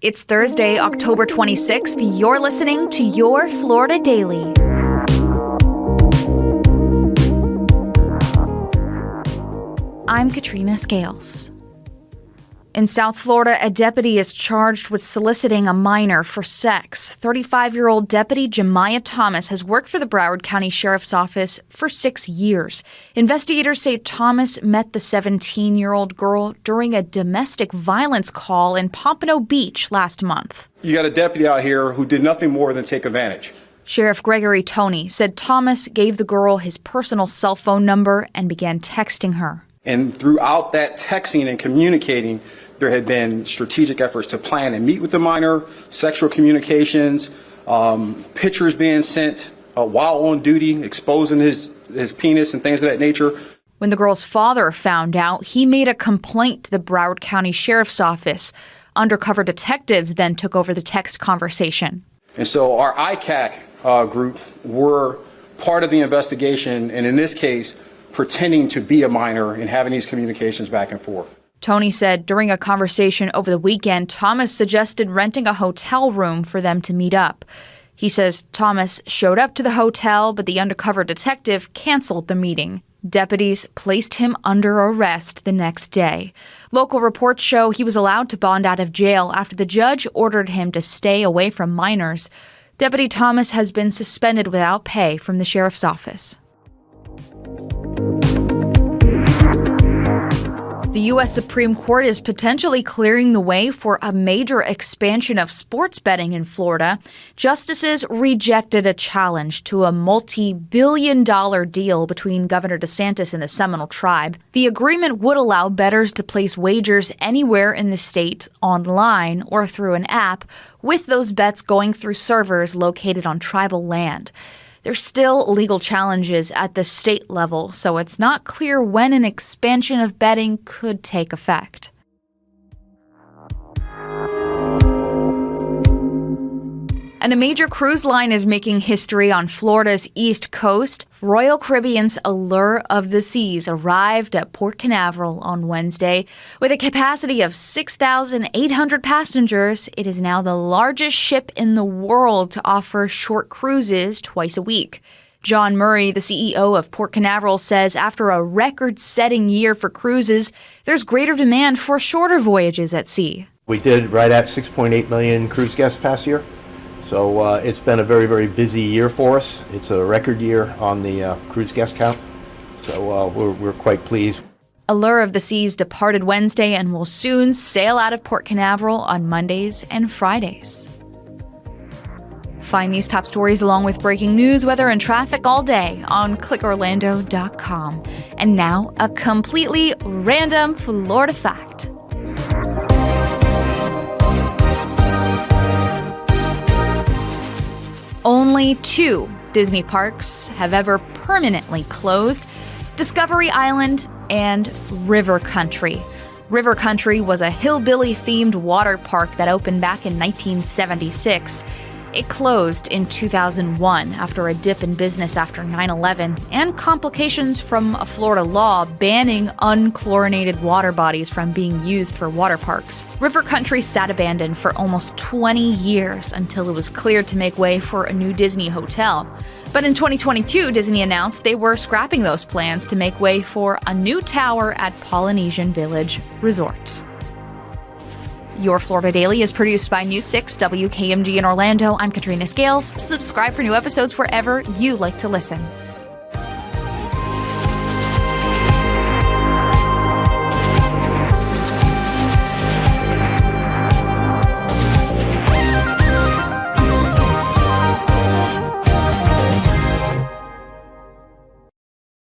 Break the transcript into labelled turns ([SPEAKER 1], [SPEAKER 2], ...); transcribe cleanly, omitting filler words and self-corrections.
[SPEAKER 1] It's Thursday, October 26th. You're listening to Your Florida Daily. I'm Katrina Scales. In South Florida, a deputy is charged with soliciting a minor for sex. 35-year-old Deputy Jemiah Thomas has worked for the Broward County Sheriff's Office for 6 years. Investigators say Thomas met the 17-year-old girl during a domestic violence call in Pompano Beach last month.
[SPEAKER 2] You got a deputy out here who did nothing more than take advantage.
[SPEAKER 1] Sheriff Gregory Toney said Thomas gave the girl his personal cell phone number and began texting her.
[SPEAKER 2] And throughout that texting and communicating, there had been strategic efforts to plan and meet with the minor, sexual communications, pictures being sent while on duty, exposing his penis and things of that nature.
[SPEAKER 1] When the girl's father found out, he made a complaint to the Broward County Sheriff's Office. Undercover detectives then took over the text conversation.
[SPEAKER 2] And so our ICAC group were part of the investigation, and in this case, pretending to be a minor and having these communications back and forth.
[SPEAKER 1] Toney said during a conversation over the weekend, Thomas suggested renting a hotel room for them to meet up. He says Thomas showed up to the hotel, but the undercover detective canceled the meeting. Deputies placed him under arrest the next day. Local reports show he was allowed to bond out of jail after the judge ordered him to stay away from minors. Deputy Thomas has been suspended without pay from the sheriff's office. The U.S. Supreme Court is potentially clearing the way for a major expansion of sports betting in Florida. Justices rejected a challenge to a multi-billion-dollar deal between Governor DeSantis and the Seminole Tribe. The agreement would allow bettors to place wagers anywhere in the state, online or through an app, with those bets going through servers located on tribal land. There's still legal challenges at the state level, so it's not clear when an expansion of betting could take effect. And a major cruise line is making history on Florida's East Coast. Royal Caribbean's Allure of the Seas arrived at Port Canaveral on Wednesday. With a capacity of 6,800 passengers, it is now the largest ship in the world to offer short cruises twice a week. John Murray, the CEO of Port Canaveral, says after a record-setting year for cruises, there's greater demand for shorter voyages at sea.
[SPEAKER 3] We did right at 6.8 million cruise guests past year. So it's been a very, very busy year for us. It's a record year on the cruise guest count. So we're quite pleased.
[SPEAKER 1] Allure of the Seas departed Wednesday and will soon sail out of Port Canaveral on Mondays and Fridays. Find these top stories along with breaking news, weather, and traffic all day on clickorlando.com. And now, a completely random Florida fact. Only 2 Disney parks have ever permanently closed: Discovery Island and River Country. River Country was a hillbilly-themed water park that opened back in 1976. It closed in 2001 after a dip in business after 9/11 and complications from a Florida law banning unchlorinated water bodies from being used for water parks. River Country sat abandoned for almost 20 years until it was cleared to make way for a new Disney hotel. But in 2022, Disney announced they were scrapping those plans to make way for a new tower at Polynesian Village Resort. Your Florida Daily is produced by News 6 WKMG in Orlando. I'm Katrina Scales. Subscribe for new episodes wherever you like to listen.